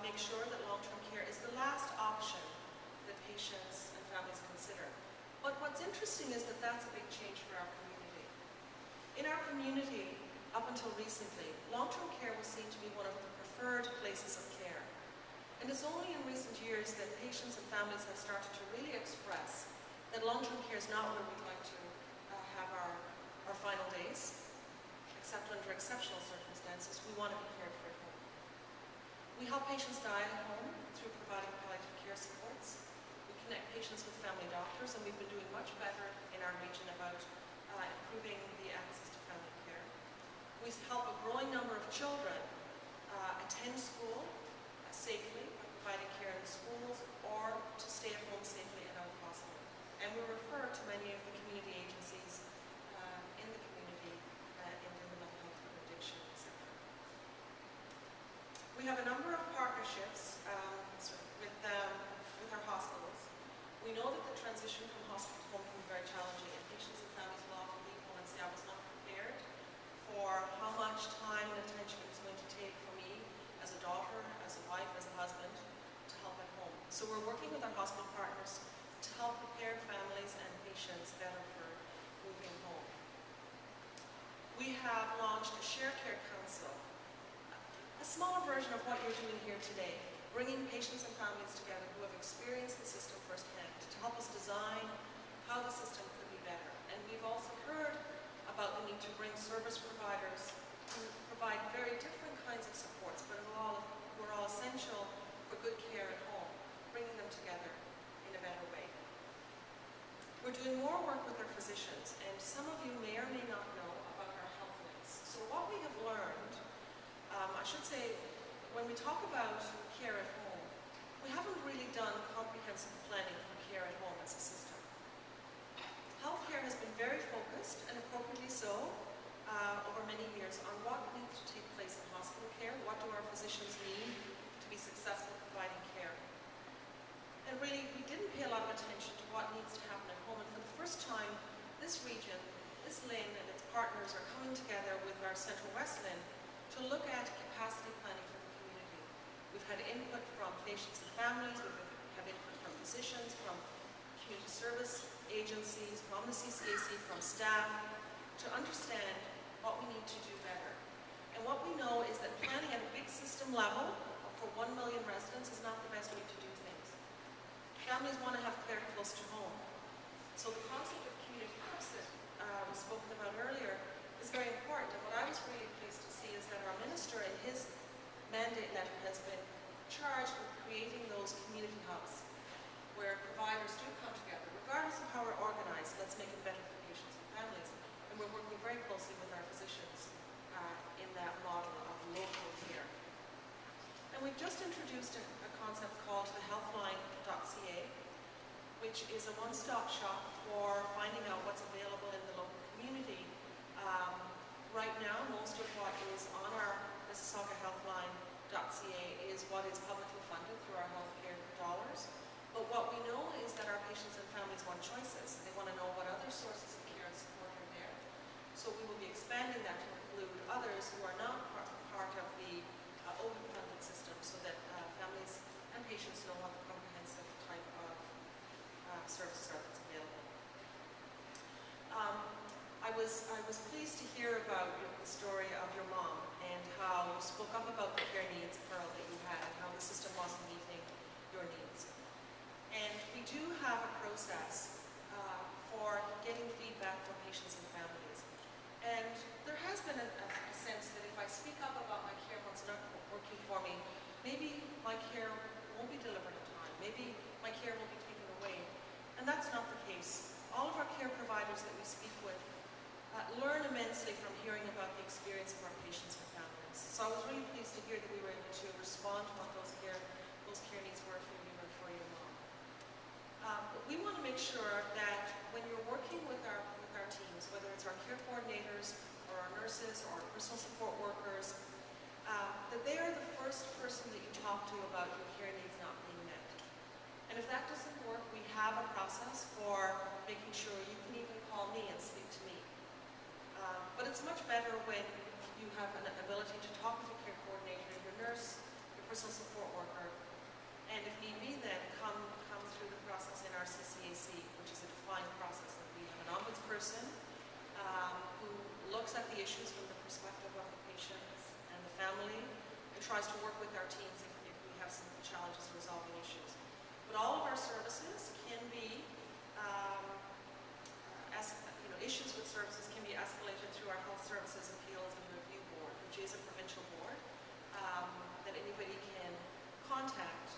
make sure that long-term care is the last option that patients and families consider. But what's interesting is that that's a big change for our community. In our community, up until recently, long-term care was seen to be one of the preferred places of care. And it's only in recent years that patients and families have started to really express that long-term care is not where we'd like to have our final days, except under exceptional circumstances. We want to be cared for at home. We help patients die at home through providing palliative care supports. We connect patients with family doctors, and we've been doing much better in our region about improving the access to family care. We help a growing number of children attend school safely by providing care in the schools or to stay at home safely and out of hospital. And we refer to many of the community agencies in the community and in the mental health and addiction sector. We have a number of partnerships with our hospitals. We know that the transition from hospital to home can be very challenging, and patients and families will often leave home and say, I was not prepared for how much time and attention it's going to take for me as a daughter, as a wife, as a husband, to help at home. So we're working with our hospital partners to help prepare families and patients better for moving home. We have launched a Share Care Council, a smaller version of what you're doing here today, bringing patients and families together who have experienced the system firsthand to help us design how the system could be better. And we've also heard about the need to bring service providers who provide very different kinds of supports, but who are all essential for good care at home, bringing them together in a better way. We're doing more work with our physicians, and some of you may or may not know about our health links. So what we have learned, I should say, when we talk about care at home, we haven't really done comprehensive planning for care at home as a system. Healthcare has been very focused, and appropriately so, over many years on what needs to take place in hospital care, what do our physicians need to be successful providing care. And really, we didn't pay a lot of attention to what needs to happen at home. And for the first time, this region, this LHIN and its partners are coming together with our Central West LHIN to look at capacity planning for the community. We've had input from patients and families, we have input from physicians, from community service agencies, from the CCAC, from staff, to understand what we need to do better. And what we know is that planning at a big system level for 1 million residents is not the best way to do things. Families want to have care close to home. So the concept of community hubs that was spoken about earlier is very important. And what I was really pleased to see is that our minister in his mandate letter has been charged with creating those community hubs where providers do come together. Regardless of how we're organized, let's make it better for patients and families. And we're working very closely with our physicians in that model of local care. And we've just introduced a concept called the healthline.ca, which is a one-stop shop for finding out what's available in the local community. Right now, most of what is on our Mississauga healthline.ca is what is publicly funded through our healthcare dollars. But what we know is that our patients and families want choices. They want to know what other sources of care and support are there. So we will be expanding that to include others who are not part of the open funded system, so that families and patients know what the comprehensive type of services are that's available. I was pleased to hear about the story of your mom and how you spoke up about the care needs, Pearl, that you had, and how the system wasn't meeting your needs. And we do have a process for getting feedback from patients and families. And there has been a sense that if I speak up about my care, what's not working for me, maybe my care won't be delivered in time. Maybe my care will be taken away. And that's not the case. All of our care providers that we speak with learn immensely from hearing about the experience of our patients and families. So I was really pleased to hear that we were able to respond to what those care needs were for you and for your mom. But we want to make sure that when you're working with our teams, whether it's our care coordinators or our nurses or our personal support workers, that they are the first person that you talk to about your care needs not being met. And if that doesn't work, we have a process for making sure you can even call me and speak to me. But it's much better when you have an ability to talk with your care coordinator, your nurse, your personal support worker, and if need be, then come through the process in our CCAC, which is a defined process. We have an ombudsperson who looks at the issues from the perspective of the patient and the family, and tries to work with our teams if we have addressing challenges and resolving issues. But all of our services can be, issues with services can be escalated through our Health Services Appeals and Review Board, which is a provincial board that anybody can contact,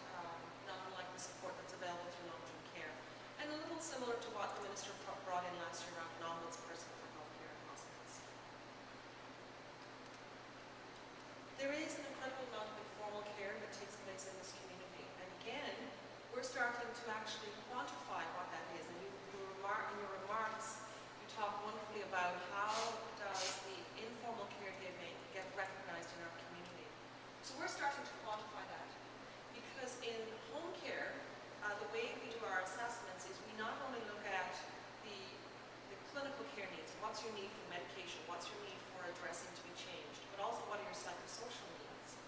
not unlike the support that's available through long-term care. And a little similar to what the Minister brought in last year around an ombudsperson for healthcare and hospitals. There is an incredible amount of informal care that takes place in this community. And again, we're starting to actually quantify what that is. And in your remarks, you talk wonderfully about how does the informal caregiving get recognized in our community. So we're starting to quantify that. Because in home care, the way we do our assessments is we not only look at the clinical care needs, what's your need for medication, what's your need for a dressing to be changed, but also what are your psychosocial needs.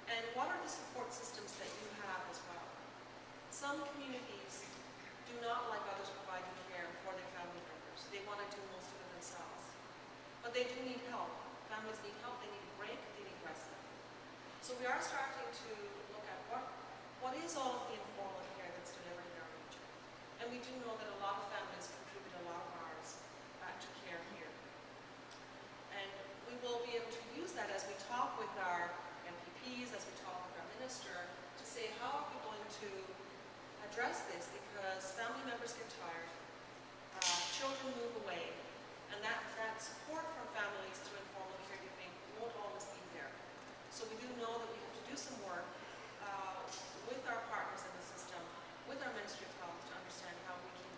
And what are the support systems that you have as well. Some communities do not like others providing care for their family members. They want to do most of it themselves. But they do need help. Families need help, they need a break, they need respite. So we are starting to look at what is all of the informal care that's delivered in our region. And we do know that a lot of families contribute a lot of hours to care here. And we will be able to use that as we talk with our MPPs, as we talk with our minister, to say how are we going to address this, because family members get tired, children move away, and that support from families through informal caregiving won't always be there. So we do know that we have to do some work with our partners in the system, with our Ministry of Health, to understand how we can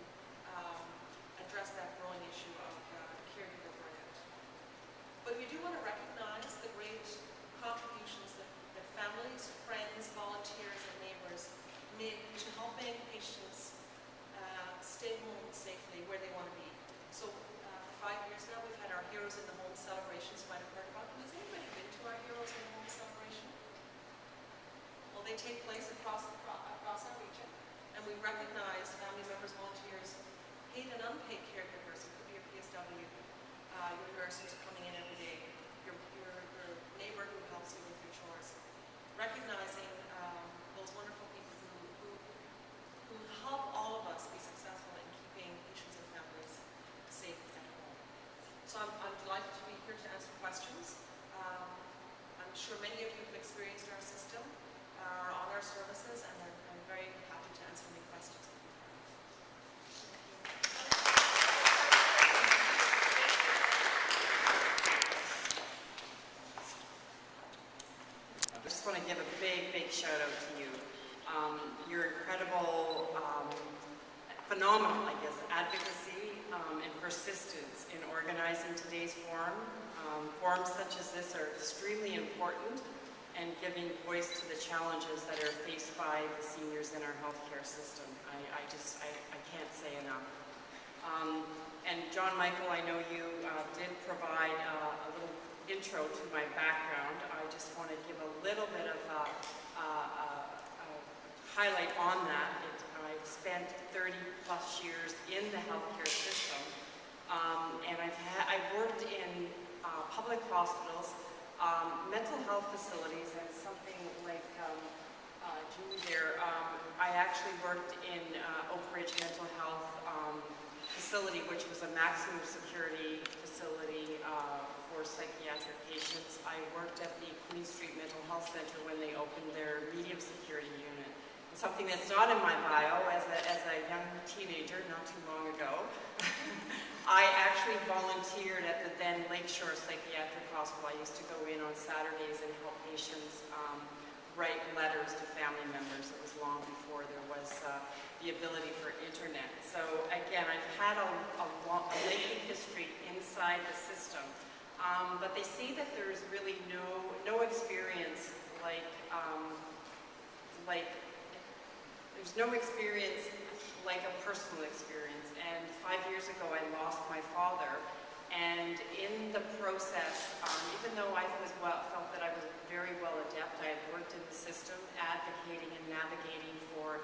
address that growing issue of caregiver burnout. But we do want to recognize the great contributions that families, friends, volunteers, and neighbors make to helping patients stay home safely where they want to be. So for 5 years now, we've had our Heroes in the Home celebrations. You might have heard about them. Has anybody been to our Heroes in the Home celebration? Well, they take place across our region, and we recognize family members, volunteers, paid and unpaid caregivers. It could be your PSW, your nurse who's coming in every day, your neighbor who helps you with your chores. Recognizing those wonderful people who help all of us be successful in keeping patients and families safe at home. So I'm delighted to be here to answer questions. I'm sure many of you have experienced our system, are on our services, and I'm very happy to answer any questions that you have. I just want to give a big shout out to you. Your incredible, phenomenal, I guess, advocacy and persistence in organizing today's forum. Forums such as this are extremely important and giving voice to the challenges that are faced by the seniors in our healthcare system. I can't say enough. And John Michael, I know you did provide a little intro to my background. I just want to give a little bit of highlight on that. I've spent 30 plus years in the healthcare system, and I've worked in public hospitals, mental health facilities, and something like Julie there. I actually worked in Oak Ridge Mental Health facility, which was a maximum security facility for psychiatric patients. I worked at the Queen Street Mental Health Center when they opened their medium security unit. And something that's not in my bio, as a young teenager not too long ago, I actually volunteered at the then Lakeshore Psychiatric Hospital. I used to go in on Saturdays and help patients write letters to family members. It was long before there was the ability for internet. So again, I've had a lengthy history inside the system, but they see that there's really no experience there's no experience like a personal experience. And 5 years ago, I lost my father. And in the process, even though I felt that I was very well adept, I had worked in the system, advocating and navigating for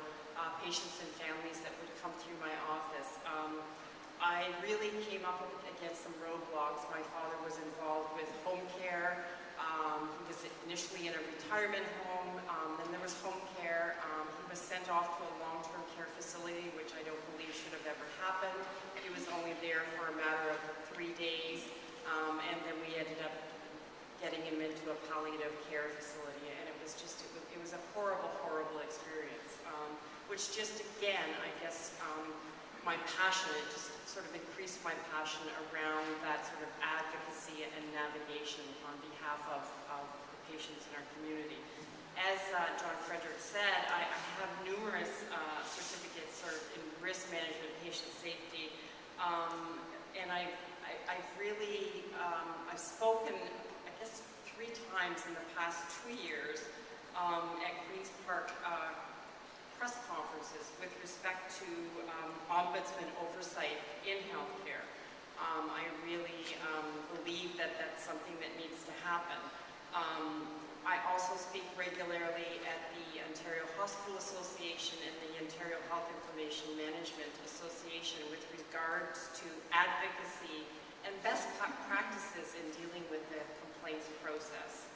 patients and families that would come through my office. I really came up against some roadblocks. My father was involved with home care, He was initially in a retirement home, then there was home care. He was sent off to a long-term care facility, which I don't believe should have ever happened. He was only there for a matter of 3 days, and then we ended up getting him into a palliative care facility, and it was a horrible, horrible experience, which just, again, I guess, my passion, it just sort of increased my passion around that sort of advocacy and navigation on behalf of the patients in our community. As John Frederick said, I have numerous certificates sort of in risk management, patient safety, and I've really, I've spoken, I guess, 3 times in the past 2 years at Queen's Park press conferences with respect to ombudsman oversight in healthcare. I really believe that that's something that needs to happen. I also speak regularly at the Ontario Hospital Association and the Ontario Health Information Management Association with regards to advocacy and best practices in dealing with the complaints process.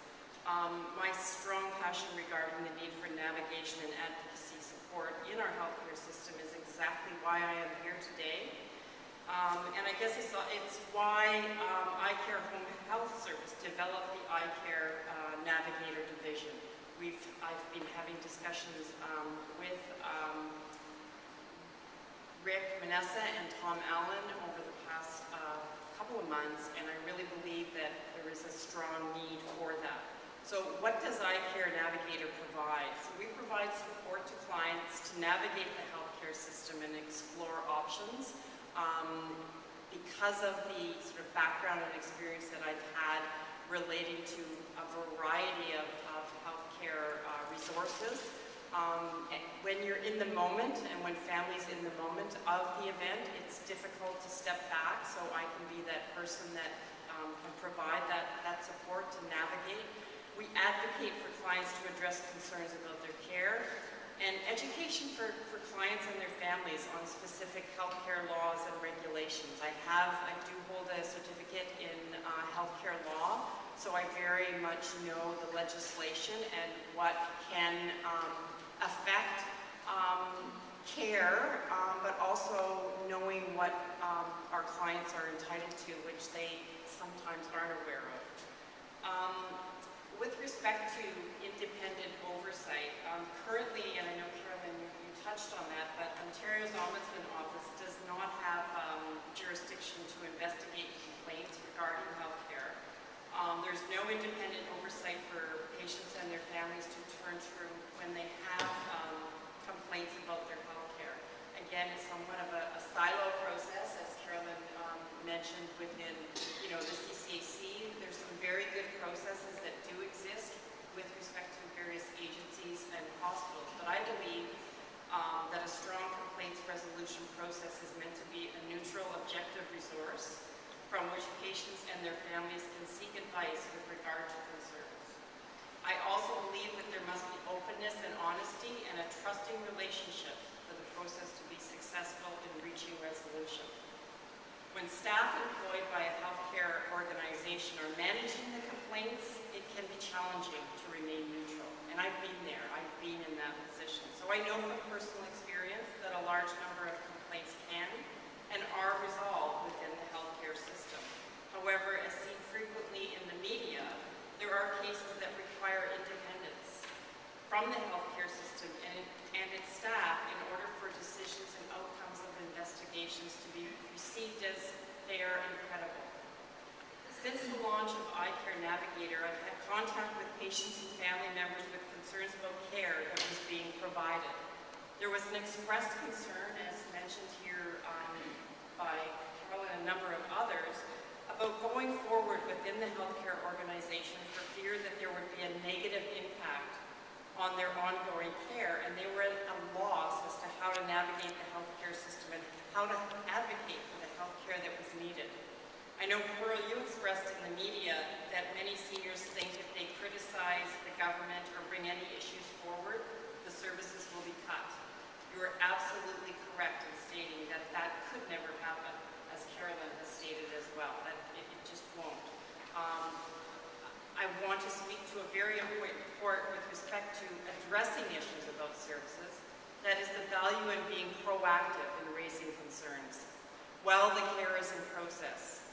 My strong passion regarding the need for navigation and advocacy support in our healthcare system is exactly why I am here today. And I guess it's why iCare Home Health Service developed the iCare Navigator Division. I've been having discussions with Rick Manessa and Tom Allen over the past couple of months, and I really believe that there is a strong need for that. So what does iCare Navigator provide? So we provide support to clients to navigate the healthcare system and explore options. Because of the sort of background and experience that I've had relating to a variety of healthcare resources, when you're in the moment and when families in the moment of the event, it's difficult to step back, so I can be that person that can provide that support to navigate. We advocate for clients to address concerns about their care, and education for clients and their families on specific healthcare laws and regulations. I do hold a certificate in healthcare law, so I very much know the legislation and what can affect care, but also knowing what our clients are entitled to, which they sometimes aren't aware of. With respect to independent oversight, currently, and I know Carolyn, you touched on that, but Ontario's Ombudsman Office does not have jurisdiction to investigate complaints regarding healthcare. There's no independent oversight for patients and their families to turn to when they have complaints about their healthcare. Again, it's somewhat of a silo process, as Carolyn mentioned within, the CCAC. There's some very good processes that do exist with respect to various agencies and hospitals, but I believe that a strong complaints resolution process is meant to be a neutral, objective resource from which patients and their families can seek advice with regard to concerns. I also believe that there must be openness and honesty and a trusting relationship for the process to be successful in reaching resolution. When staff employed by a healthcare organization are managing the complaints, it can be challenging to remain neutral. And I've been there, I've been in that position. So I know from personal experience that a large number of complaints can and are resolved within the healthcare system. However, as seen frequently in the media, there are cases that require independence from the healthcare system and its staff in order for decisions and outcomes of investigations to be received as fair and credible. Since the launch of iCare Navigator, I've had contact with patients and family members with concerns about care that was being provided. There was an expressed concern, as mentioned here by Carol and a number of others, about going forward within the healthcare organization for fear that there would be a negative impact on their ongoing care, and they were at a loss as to how to navigate the healthcare system and how to advocate for the healthcare that was needed. I know, Pearl, you expressed in the media that many seniors think if they criticize the government or bring any issues forward, the services will be cut. You are absolutely correct in stating that that could never happen, as Carolyn has stated as well, that it just won't. I want being proactive in raising concerns while the care is in process.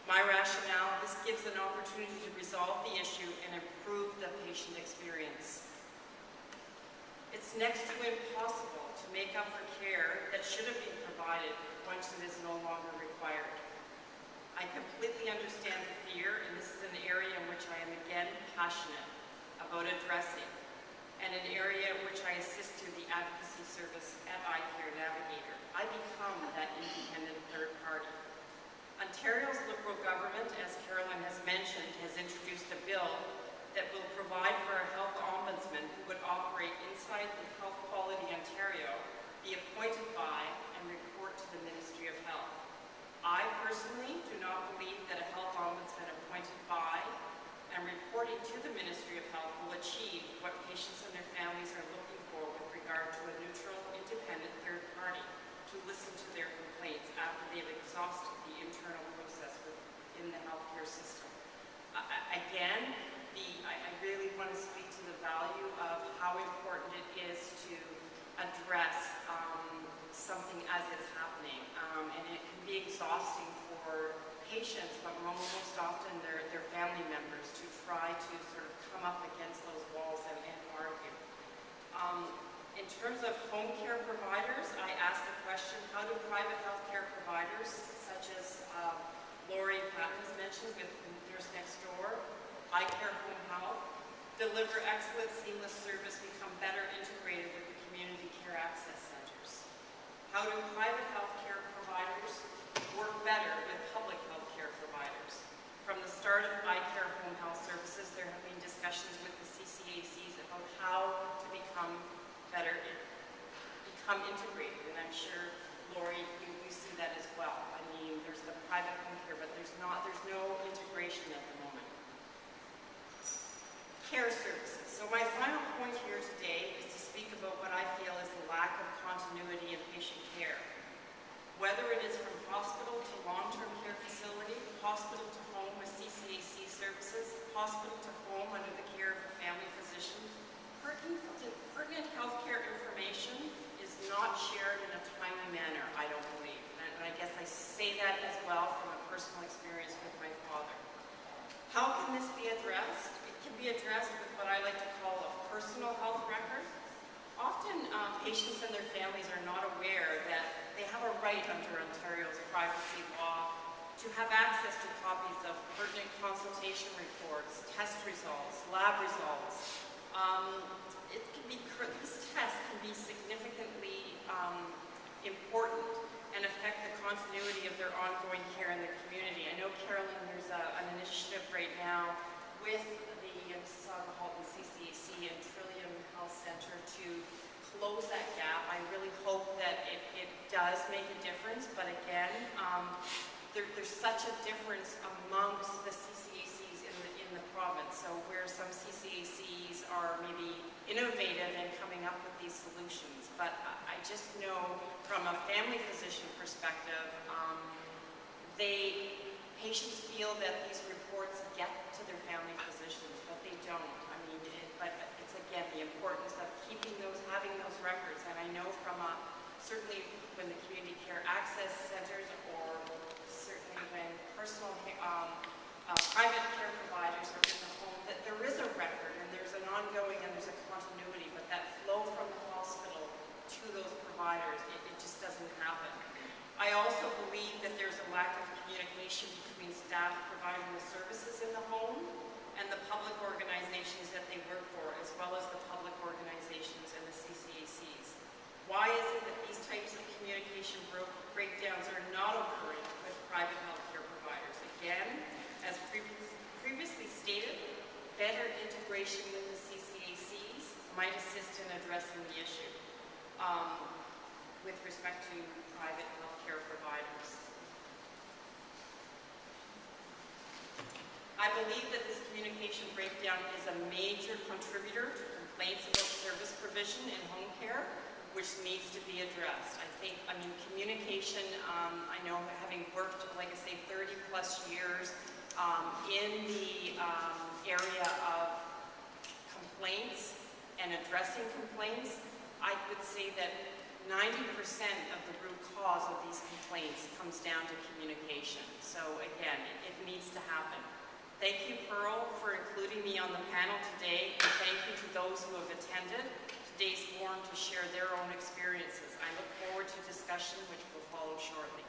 My rationale, this gives an opportunity to resolve the issue and improve the patient experience. It's next to impossible to make up for care that should have been provided once it is no longer required. I completely understand the fear, and this is an area in which I am again passionate about addressing, and an area in which I assist through the advocacy service at iCare Navigator. I become that independent third party. Ontario's Liberal government, as Carolyn has mentioned, has introduced a bill that will provide for a health ombudsman who would operate inside the Health Quality Ontario, be appointed by and report to the Ministry of Health. I personally do not believe that a health ombudsman appointed by and reporting to the Ministry of Health will achieve what patients and their families are looking for with regard to a neutral, independent third party to listen to their complaints after they've exhausted the internal process within the healthcare system. Again, I really want to speak to the value of how important it is to address something as it's happening. And it can be exhausting for patients, but most often their family members, to try to sort of come up against those walls and argue. In terms of home care providers, I asked the question, how do private healthcare providers, such as Lori Patton has mentioned with Nurse Next Door, iCare Home Health, deliver excellent seamless service, become better integrated with the community care access centers? How do private healthcare providers work better with public healthcare providers? From the start of iCare Home Health Services, there have been discussions with the CCACs about how to become better, become integrated, and I'm sure, Lori, you see that as well. I mean, there's the private home care, but there's no integration at the moment. Care services. So my final point here today is to speak about what I feel is the lack of continuity in patient care. Whether it is from hospital to long-term care facility, hospital to home with CCAC services, hospital to home under the care of a family physician, pertinent healthcare information is not shared in a timely manner, I don't believe. And I guess I say that as well from a personal experience with my father. How can this be addressed? It can be addressed with what I like to call a personal health record. Often patients and their families are not aware that they have a right under Ontario's privacy law to have access to copies of pertinent consultation reports, test results, lab results. These tests can be significantly important and affect the continuity of their ongoing care in the community. I know, Carolyn, there's an initiative right now with the Mississauga Halton CCAC and Trillium Health Center to close that gap. I really hope that it does make a difference, but again, there's such a difference amongst the CCACs in the province. So where some CCACs are maybe innovative in coming up with these solutions, but I just know from a family physician perspective, patients feel that these reports get to their family physicians, but they don't. I mean, but it's again the importance of having those records. And I know from certainly when the community care access centers, or certainly when personal private care providers are in the home, that there is a record and there's an ongoing and there's a continuity, but that flow from the hospital to those providers, it just doesn't happen. I also believe that there's a lack of communication between staff providing the services in the home and the public organizations that they work for, as well as the public organizations and the CCACs. Why is it that these types of communication breakdowns are not occurring with private healthcare providers? Again, as previously stated, better integration with the CCACs might assist in addressing the issue with respect to private healthcare providers. I believe that this communication breakdown is a major contributor to complaints about service provision in home care, which needs to be addressed. I mean, communication, I know having worked, like I say, 30 plus years in the area of complaints and addressing complaints, I would say that 90% of the root cause of these complaints comes down to communication. So again, it needs to happen. Thank you, Pearl, for including me on the panel today, and thank you to those who have attended today's forum to share their own experiences. I look forward to discussion which will follow shortly.